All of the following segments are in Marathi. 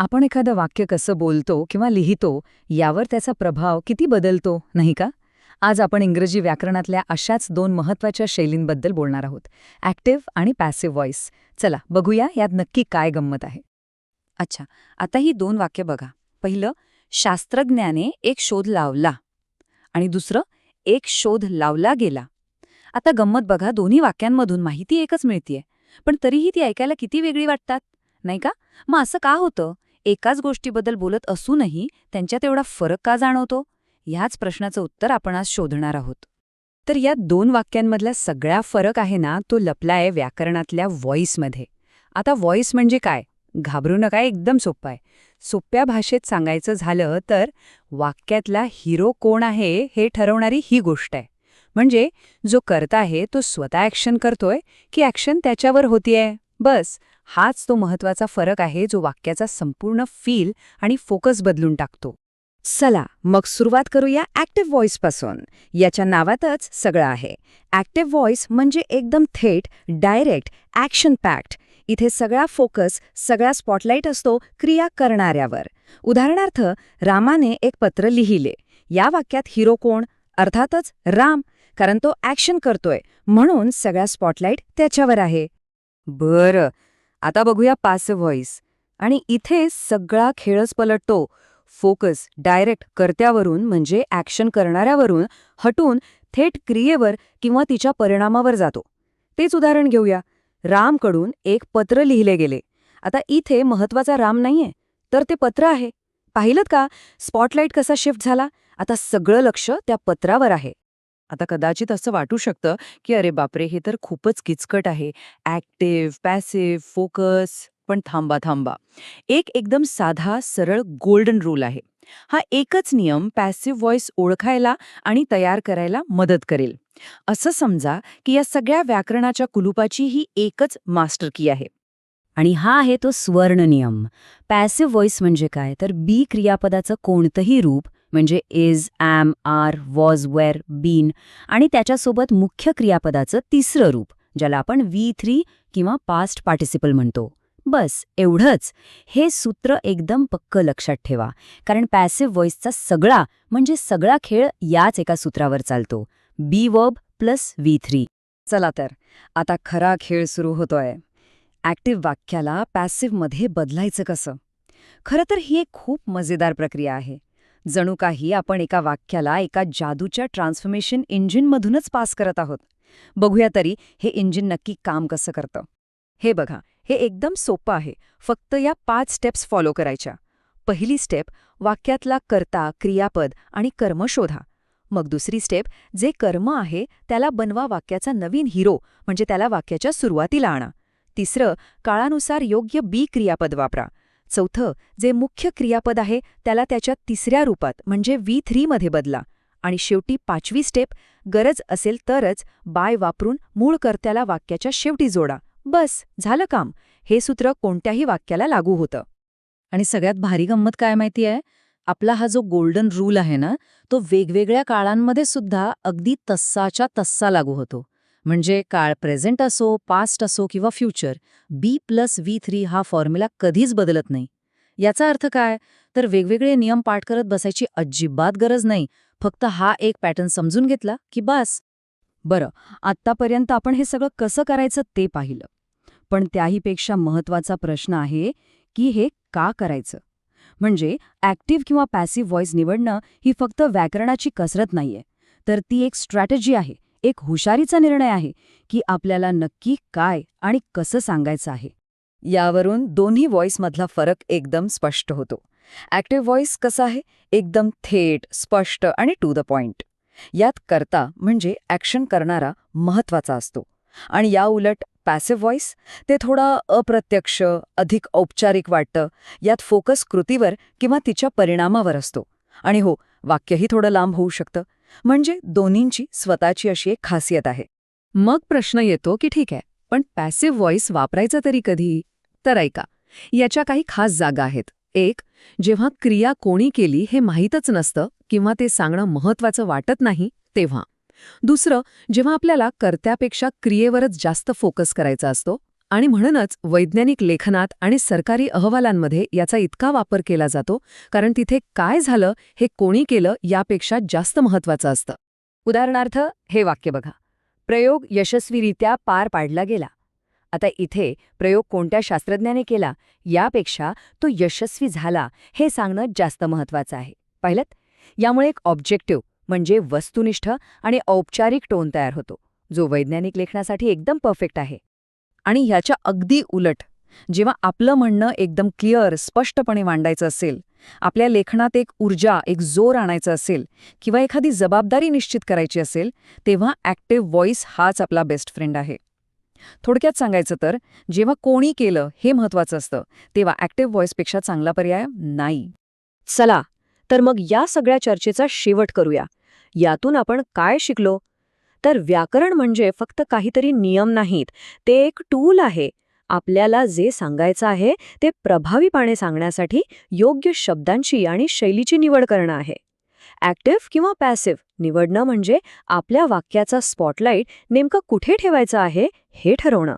आपण एखादं वाक्य कसं बोलतो किंवा लिहितो यावर त्याचा प्रभाव किती बदलतो, नाही का? आज आपण इंग्रजी व्याकरणातल्या अशाच दोन महत्वाच्या शैलींबद्दल बोलणार आहोत, ॲक्टिव्ह आणि पॅसिव्ह व्हॉइस. चला बघूया यात नक्की काय गंमत आहे. अच्छा, आता ही दोन वाक्य बघा. पहिलं, शास्त्रज्ञाने एक शोध लावला. आणि दुसरं, एक शोध लावला गेला. आता गंमत बघा, दोन्ही वाक्यांमधून माहिती एकच मिळतीये, पण तरीही ती ऐकायला किती वेगळी वाटतात, नाही का? मग असं का होतं? एकाच गोष्टीबद्दल बोलत असूनही त्यांच्यात एवढा फरक का जाणवतो? ह्याच प्रश्नाचं उत्तर आपण आज शोधणार आहोत. तर या दोन वाक्यांमधला सगळा फरक आहे ना, तो लपलाय व्याकरणातल्या व्हॉइसमध्ये. आता व्हॉइस म्हणजे काय? घाबरू नका, एकदम सोपं आहे. सोप्या भाषेत सांगायचं झालं तर वाक्यातला हिरो कोण आहे हे ठरवणारी ही गोष्ट आहे. म्हणजे जो करता आहे तो स्वतः ॲक्शन करतोय की ॲक्शन त्याच्यावर होतीये, बस. हाच तो महत्वाचा फरक आहे जो वाक्याचा संपूर्ण फील आणि फोकस बदलून टाकतो. चला मग सुरुवात करूया ॲक्टिव्ह व्हॉइसपासून. याच्या नावातच सगळं आहे. ॲक्टिव्ह व्हॉइस म्हणजे एकदम थेट, डायरेक्ट, ॲक्शन पॅक्ड. इथे सगळा फोकस, सगळा स्पॉटलाईट असतो क्रिया करणाऱ्यावर. उदाहरणार्थ, रामाने एक पत्र लिहिले. या वाक्यात हिरो कोण? अर्थातच राम, कारण तो ॲक्शन करतोय, म्हणून सगळा स्पॉटलाईट त्याच्यावर आहे. बरं, आता बघूया पॅसिव्ह व्हॉइस. आणि इथे सगळा खेळच पलटतो. फोकस डायरेक्ट कर्त्यावरून म्हणजे ॲक्शन करणाऱ्यावरून हटून थेट क्रियेवर किंवा तिच्या परिणामावर जातो. तेच उदाहरण घेऊया. रामकडून एक पत्र लिहिले गेले. आता इथे महत्वाचा राम नाहीये, तर ते पत्र आहे. पाहिलं का स्पॉटलाईट कसा शिफ्ट झाला? आता सगळं लक्ष त्या पत्रावर आहे. आता कदाचित असं वाटू शकतं की अरे बापरे, हे तर खूपच किचकट आहे. Active, passive, focus. पण थांबा. एक एकदम साधा, सरळ गोल्डन रूल आहे. हा एकच नियम पॅसिव्ह व्हॉइस ओळखायला आणि तयार करायला मदत करेल. असं समजा की या सगळ्या व्याकरणाच्या कुलुपाची ही एकच मास्टर की आहे. आणि हा आहे तो स्वर्ण नियम. पॅसिव्ह व्हॉइस म्हणजे काय? तर बी क्रियापदाचं कोणतंही रूप, म्हणजे is, am, are, was, were, been, आणि त्याच्यासोबत मुख्य क्रियापदाचं तिसरं रूप, ज्याला आपण V3 किंवा पास्ट पार्टिसिपल म्हणतो. बस एवढंच. हे सूत्र एकदम पक्क लक्षात ठेवा, कारण पॅसिव्ह व्हॉइसचा सगळा खेळ याच एका सूत्रावर चालतो. बी वर्ब प्लस V3. चला तर, आता खरा खेळ सुरू होतोय. ॲक्टिव्ह वाक्याला पॅसिव्हमध्ये बदलायचं कसं? खरं तर ही एक खूप मजेदार प्रक्रिया आहे. जणू काही आपण एका वाक्याला एका जादूच्या ट्रान्सफॉर्मेशन इंजिनमधूनच पास करत आहोत. बघूया तरी हे इंजिन नक्की काम कसं करतं. हे बघा, हे एकदम सोपं आहे. फक्त या 5 स्टेप्स फॉलो करायच्या. पहिली स्टेप, वाक्यातला कर्ता, क्रियापद आणि कर्म शोधा. मग दुसरी स्टेप, जे कर्म आहे त्याला बनवा वाक्याचा नवीन हिरो, म्हणजे त्याला वाक्याच्या सुरुवातीला आणा. तिसरं, काळानुसार योग्य बी क्रियापद वापरा. चौथं, जे मुख्य क्रियापद आहे त्याला त्याच्या तिसऱ्या रूपात म्हणजे V3 मध्ये बदला. आणि शेवटी 5वी स्टेप, गरज असेल तरच बाय वापरून मूळ कर्त्याला वाक्याच्या शेवटी जोडा. बस, झालं काम. हे सूत्र कोणत्याही वाक्याला लागू होतं. आणि सगळ्यात भारी गंमत काय माहिती आहे? आपला हा जो गोल्डन रूल आहे ना, तो वेगवेगळ्या काळांमध्ये सुद्धा अगदी तस्साच्या तस्सा लागू होतो. म्हणजे काळ प्रेझेंट असो, पास्ट असो किंवा फ्युचर, B+V3 हा फॉर्म्युला कधीच बदलत नाही. याचा अर्थ काय? तर वेगवेगळे नियम पाठ करत बसायची अजिबात गरज नाही. फक्त हा एक पॅटर्न समजून घेतला की बास. बरं, आत्तापर्यंत आपण हे सगळं कसं करायचं ते पाहिलं. पण त्याहीपेक्षा महत्वाचा प्रश्न आहे की हे का करायचं? म्हणजे ॲक्टिव्ह किंवा पॅसिव्ह व्हॉइस निवडणं ही फक्त व्याकरणाची कसरत नाहीये, तर ती एक स्ट्रॅटेजी आहे, एक हुशारीचा निर्णय आहे की आपल्याला नक्की काय आणि कसं सांगायचं आहे. यावरून दोन्ही व्हॉइसमधला फरक एकदम स्पष्ट होतो. ॲक्टिव्ह व्हॉइस कसा आहे? एकदम थेट, स्पष्ट आणि टू द पॉइंट. यात कर्ता म्हणजे ॲक्शन करणारा महत्वाचा असतो. आणि या उलट पॅसिव्ह व्हॉइस, ते थोडा अप्रत्यक्ष, अधिक औपचारिक वाटतं. यात फोकस कृतीवर किंवा तिच्या परिणामावर असतो. आणि हो, वाक्यही थोडं लांब होऊ शकतं. म्हणजे दोन्हींची स्वतःची अशी एक खासियत आहे. मग प्रश्न येतो की ठीक आहे, पण पॅसिव्ह व्हॉइस वापरायचं तरी कधी? तर ऐका, याच्या काही खास जागा आहेत. एक, जेव्हा क्रिया कोणी केली हे माहीतच नसतं किंवा ते सांगणं महत्वाचं वाटत नाही तेव्हा. दुसरं, जेव्हा आपल्याला कर्त्यापेक्षा क्रियेवरच जास्त फोकस करायचा असतो. आणि म्हणूनच वैज्ञानिक लेखनात आणि सरकारी अहवालांमध्ये याचा इतका वापर केला जातो, कारण तिथे काय झालं हे कोणी केलं यापेक्षा जास्त महत्त्वाचं असतं. उदाहरणार्थ हे वाक्य बघा, प्रयोग यशस्वीरित्या पार पाडला गेला. आता इथे प्रयोग कोणत्या शास्त्रज्ञाने केला यापेक्षा तो यशस्वी झाला हे सांगणं जास्त महत्त्वाचं आहे. पाहिलं? यामुळे एक ऑब्जेक्टिव्ह म्हणजे वस्तुनिष्ठ आणि औपचारिक टोन तयार होतो, जो वैज्ञानिक लेखनासाठी एकदम परफेक्ट आहे. आणि ह्याच्या अगदी उलट, जेव्हा आपलं म्हणणं एकदम क्लिअर, स्पष्टपणे मांडायचं असेल, आपल्या लेखनात एक ऊर्जा, एक जोर आणायचा असेल किंवा एखादी जबाबदारी निश्चित करायची असेल, तेव्हा ॲक्टिव्ह व्हॉइस हाच आपला बेस्ट फ्रेंड आहे. थोडक्यात सांगायचं तर, जेव्हा कोणी केलं हे महत्त्वाचं असतं, तेव्हा ॲक्टिव्ह व्हॉइसपेक्षा चांगला पर्याय नाही. चला तर मग या सगळ्या चर्चेचा शेवट करूया. यातून आपण काय शिकलो? तर व्याकरण म्हणजे फक्त काहीतरी नियम नाहीत, ते एक टूल आहे. आपल्याला जे सांगायचं आहे ते प्रभावीपणे सांगण्यासाठी योग्य शब्दांची आणि शैलीची निवड करणं आहे. ॲक्टिव्ह किंवा पॅसिव्ह निवडणं म्हणजे आपल्या वाक्याचा स्पॉटलाईट नेमकं कुठे ठेवायचं आहे हे ठरवणं.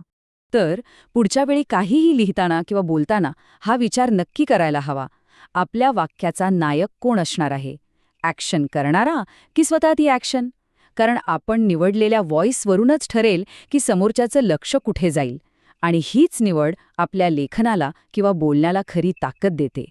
तर पुढच्या वेळी काहीही लिहिताना किंवा बोलताना हा विचार नक्की करायला हवा. आपल्या वाक्याचा नायक कोण असणार आहे? ॲक्शन करणारा की स्वतः ती ॲक्शन? कारण आपण निवडलेल्या व्हॉइसवरूनच ठरेल की समोरच्याचं लक्ष कुठे जाईल. आणि हीच निवड आपल्या लेखनाला किंवा बोलण्याला खरी ताकद देते.